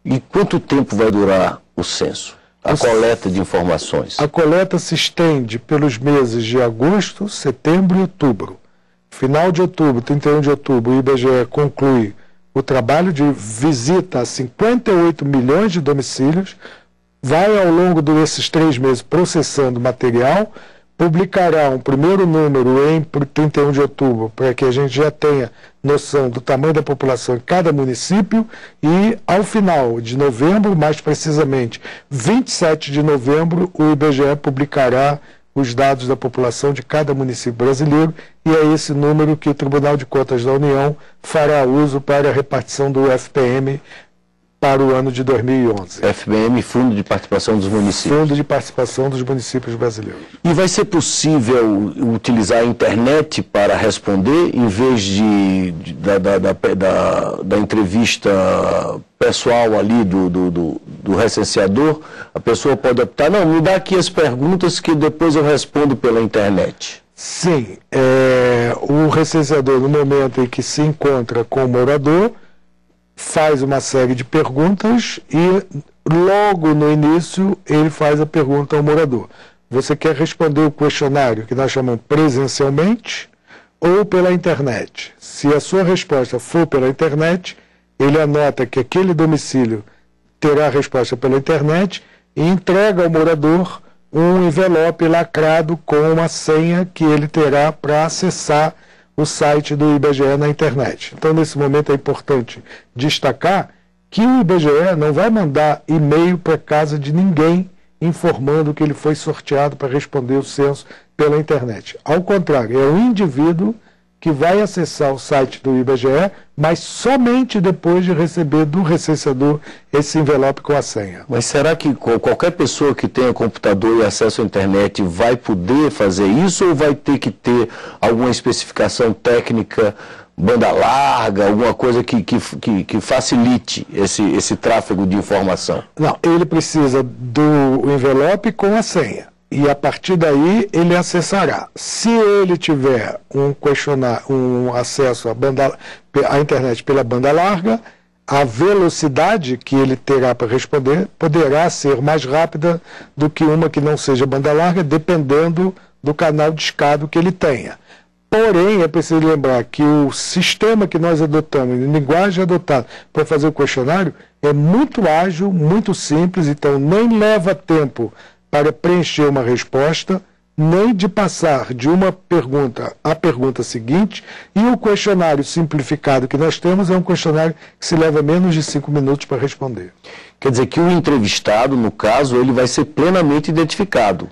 E quanto tempo vai durar o censo? A coleta de informações? A coleta se estende pelos meses de agosto, setembro e outubro. Final de outubro, 31 de outubro, o IBGE conclui o trabalho de visita a 58 milhões de domicílios, vai ao longo desses 3 meses processando material, publicará um primeiro número em 31 de outubro, para que a gente já tenha noção do tamanho da população em cada município, e ao final de novembro, mais precisamente 27 de novembro, o IBGE publicará os dados da população de cada município brasileiro, e é esse número que o Tribunal de Contas da União fará uso para a repartição do FPM para o ano de 2011. FPM, Fundo de Participação dos Municípios. Fundo de Participação dos Municípios Brasileiros. E vai ser possível utilizar a internet para responder, em vez da entrevista pessoal ali do recenseador? A pessoa pode optar, não, me dá aqui as perguntas que depois eu respondo pela internet. Sim, o recenseador, no momento em que se encontra com o morador, faz uma série de perguntas e logo no início ele faz a pergunta ao morador. Você quer responder o questionário que nós chamamos presencialmente ou pela internet? Se a sua resposta for pela internet, ele anota que aquele domicílio terá a resposta pela internet e entrega ao morador um envelope lacrado com uma senha que ele terá para acessar o site do IBGE na internet. Então, nesse momento é importante destacar que o IBGE não vai mandar e-mail para casa de ninguém informando que ele foi sorteado para responder o censo pela internet. Ao contrário, é o indivíduo que vai acessar o site do IBGE, mas somente depois de receber do recenseador esse envelope com a senha. Mas será que qualquer pessoa que tenha computador e acesso à internet vai poder fazer isso, ou vai ter que ter alguma especificação técnica, banda larga, alguma coisa que facilite esse tráfego de informação? Não, ele precisa do envelope com a senha. E a partir daí ele acessará. Se ele tiver um acesso à internet pela banda larga, a velocidade que ele terá para responder poderá ser mais rápida do que uma que não seja banda larga, dependendo do canal de escada que ele tenha. Porém, é preciso lembrar que o sistema que nós adotamos, a linguagem adotada para fazer o questionário, é muito ágil, muito simples, então nem leva tempo para preencher uma resposta, nem de passar de uma pergunta à pergunta seguinte, e o questionário simplificado que nós temos é um questionário que se leva menos de 5 minutos para responder. Quer dizer que o entrevistado, no caso, ele vai ser plenamente identificado.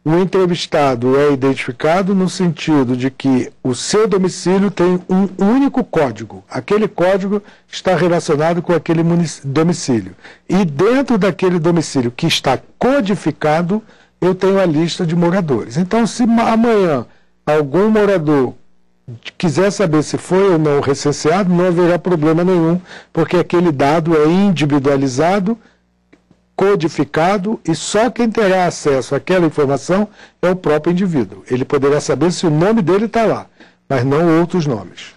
O entrevistado é identificado no sentido de que o seu domicílio tem um único código. Aquele código está relacionado com aquele domicílio. E dentro daquele domicílio que está codificado, eu tenho a lista de moradores. Então, se amanhã algum morador quiser saber se foi ou não recenseado, não haverá problema nenhum, porque aquele dado é individualizado, codificado, e só quem terá acesso àquela informação é o próprio indivíduo. Ele poderá saber se o nome dele está lá, mas não outros nomes.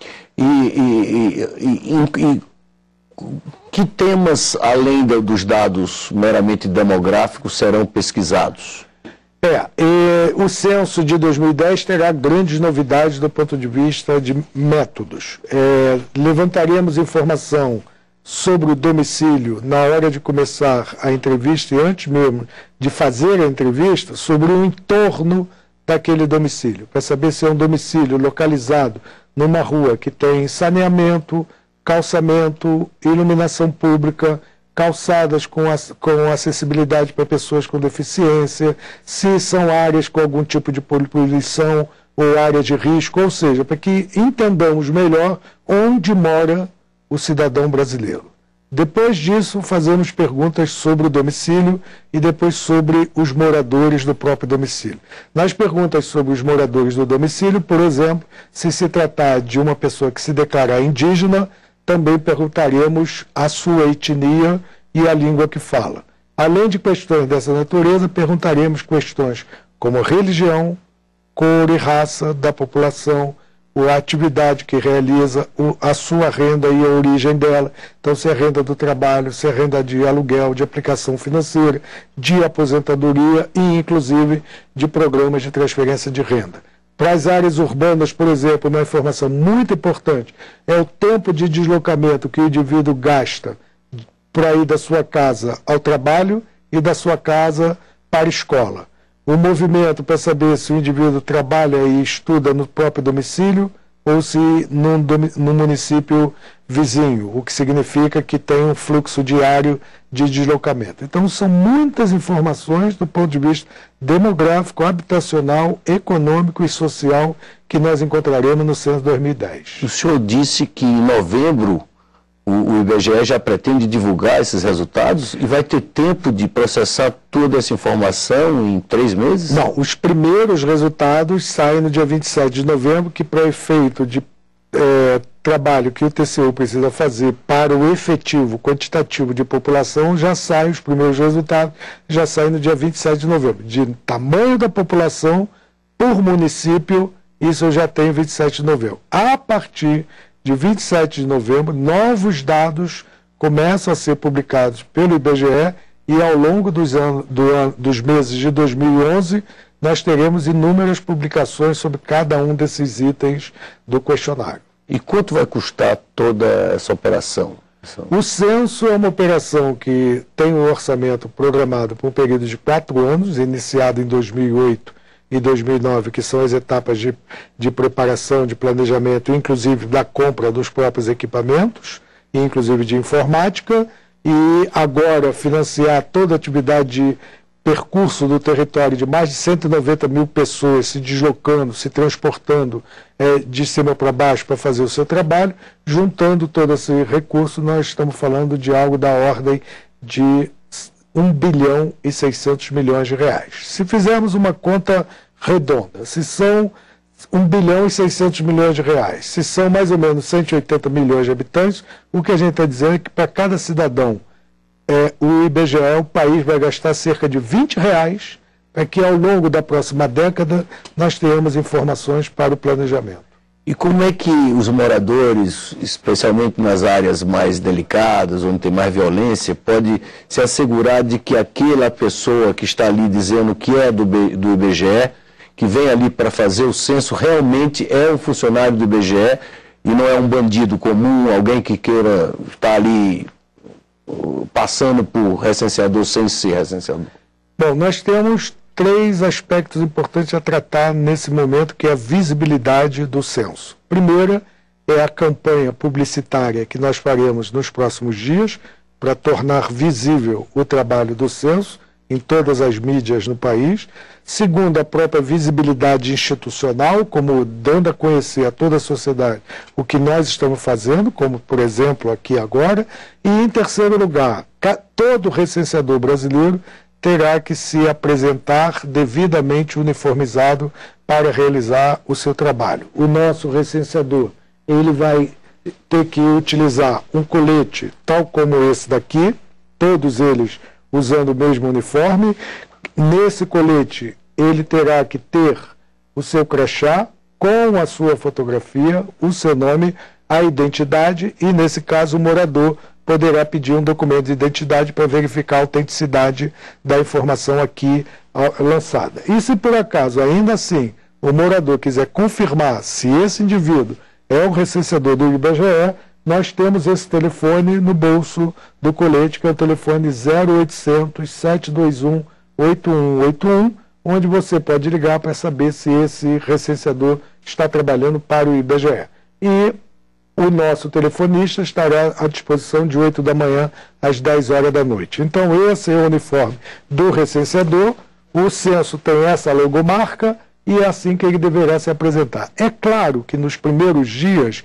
Que temas, além dos dados meramente demográficos, serão pesquisados? O censo de 2010 terá grandes novidades do ponto de vista de métodos. Levantaremos informação sobre o domicílio na hora de começar a entrevista e antes mesmo de fazer a entrevista, sobre o entorno daquele domicílio, para saber se é um domicílio localizado numa rua que tem saneamento, calçamento, iluminação pública, calçadas com acessibilidade para pessoas com deficiência, se são áreas com algum tipo de poluição ou área de risco, ou seja, para que entendamos melhor onde mora o cidadão brasileiro. Depois disso, fazemos perguntas sobre o domicílio e depois sobre os moradores do próprio domicílio. Nas perguntas sobre os moradores do domicílio, por exemplo, se tratar de uma pessoa que se declarar indígena, também perguntaremos a sua etnia e a língua que fala. Além de questões dessa natureza, perguntaremos questões como religião, cor e raça da população, a atividade que realiza, a sua renda e a origem dela. Então, se é renda do trabalho, se é renda de aluguel, de aplicação financeira, de aposentadoria e, inclusive, de programas de transferência de renda. Para as áreas urbanas, por exemplo, uma informação muito importante é o tempo de deslocamento que o indivíduo gasta para ir da sua casa ao trabalho e da sua casa para a escola. O movimento para saber se o indivíduo trabalha e estuda no próprio domicílio ou se no município vizinho, o que significa que tem um fluxo diário de deslocamento. Então, são muitas informações do ponto de vista demográfico, habitacional, econômico e social que nós encontraremos no Censo 2010. O senhor disse que em novembro o IBGE já pretende divulgar esses resultados e vai ter tempo de processar toda essa informação em 3 meses? Não, os primeiros resultados saem no dia 27 de novembro, que para efeito de trabalho que o TCU precisa fazer para o efetivo quantitativo de população, já saem os primeiros resultados, já saem no dia 27 de novembro. De tamanho da população por município, isso eu já tenho 27 de novembro. A partir de 27 de novembro, novos dados começam a ser publicados pelo IBGE e ao longo dos meses de 2011 nós teremos inúmeras publicações sobre cada um desses itens do questionário. E quanto vai custar toda essa operação? O censo é uma operação que tem um orçamento programado por um período de 4 anos, iniciado em 2008 e 2009, que são as etapas de preparação, de planejamento, inclusive da compra dos próprios equipamentos, inclusive de informática, e agora financiar toda a atividade de percurso do território de mais de 190 mil pessoas se deslocando, se transportando de cima para baixo para fazer o seu trabalho. Juntando todo esse recurso, nós estamos falando de algo da ordem de 1 bilhão e 600 milhões de reais. Se fizermos uma conta redonda, se são 1 bilhão e 600 milhões de reais, se são mais ou menos 180 milhões de habitantes, o que a gente está dizendo é que para cada cidadão, o IBGE, o país, vai gastar cerca de R$20 para que ao longo da próxima década nós tenhamos informações para o planejamento. E como é que os moradores, especialmente nas áreas mais delicadas, onde tem mais violência, pode se assegurar de que aquela pessoa que está ali dizendo que é do IBGE, que vem ali para fazer o censo, realmente é um funcionário do IBGE e não é um bandido comum, alguém que queira estar ali passando por recenseador sem ser recenseador? Bom, nós temos 3 aspectos importantes a tratar nesse momento, que é a visibilidade do censo. Primeira é a campanha publicitária que nós faremos nos próximos dias para tornar visível o trabalho do censo em todas as mídias no país. Segundo, a própria visibilidade institucional, como dando a conhecer a toda a sociedade o que nós estamos fazendo, como, por exemplo, aqui agora. E, em terceiro lugar, todo recenseador brasileiro terá que se apresentar devidamente uniformizado para realizar o seu trabalho. O nosso recenseador, ele vai ter que utilizar um colete tal como esse daqui, todos eles usando o mesmo uniforme. Nesse colete, ele terá que ter o seu crachá com a sua fotografia, o seu nome, a identidade, e, nesse caso, o morador poderá pedir um documento de identidade para verificar a autenticidade da informação aqui lançada. E se por acaso, ainda assim, o morador quiser confirmar se esse indivíduo é o recenseador do IBGE, nós temos esse telefone no bolso do colete, que é o telefone 0800 721 8181, onde você pode ligar para saber se esse recenseador está trabalhando para o IBGE. E o nosso telefonista estará à disposição de 8 da manhã às 10 horas da noite. Então, esse é o uniforme do recenseador. O censo tem essa logomarca e é assim que ele deverá se apresentar. É claro que nos primeiros dias,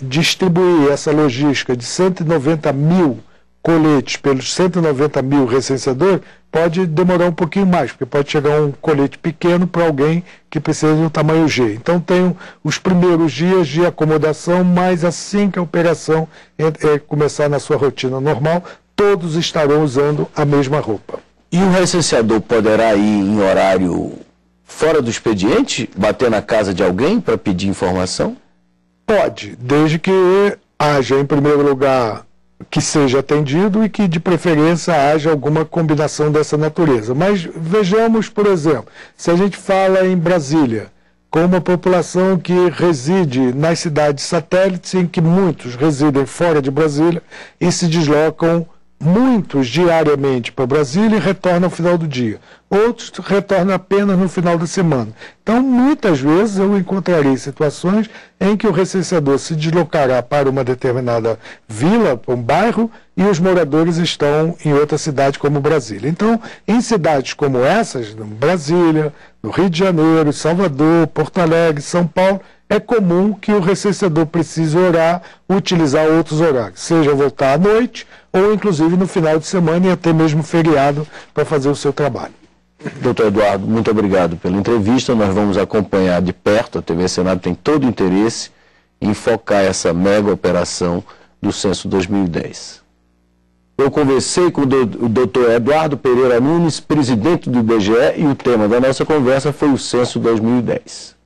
distribuir essa logística de 190 mil coletes pelos 190 mil recenseadores pode demorar um pouquinho mais, porque pode chegar um colete pequeno para alguém que precisa de um tamanho G. Então tem os primeiros dias de acomodação, mas assim que a operação começar na sua rotina normal, todos estarão usando a mesma roupa. E o recenseador poderá ir em horário fora do expediente, bater na casa de alguém para pedir informação? Pode, desde que haja, em primeiro lugar, que seja atendido e que, de preferência, haja alguma combinação dessa natureza. Mas vejamos, por exemplo, se a gente fala em Brasília, com uma população que reside nas cidades satélites, em que muitos residem fora de Brasília e se deslocam muitos diariamente para Brasília e retornam ao final do dia. Outros retornam apenas no final da semana. Então, muitas vezes eu encontrarei situações em que o recenseador se deslocará para uma determinada vila, para um bairro, e os moradores estão em outra cidade como Brasília. Então, em cidades como essas, Brasília, no Rio de Janeiro, Salvador, Porto Alegre, São Paulo, é comum que o recenseador precise utilizar outros horários, seja voltar à noite ou inclusive no final de semana e até mesmo feriado para fazer o seu trabalho. Doutor Eduardo, muito obrigado pela entrevista. Nós vamos acompanhar de perto, a TV Senado tem todo o interesse em focar essa mega operação do Censo 2010. Eu conversei com o doutor Eduardo Pereira Nunes, presidente do IBGE, e o tema da nossa conversa foi o Censo 2010.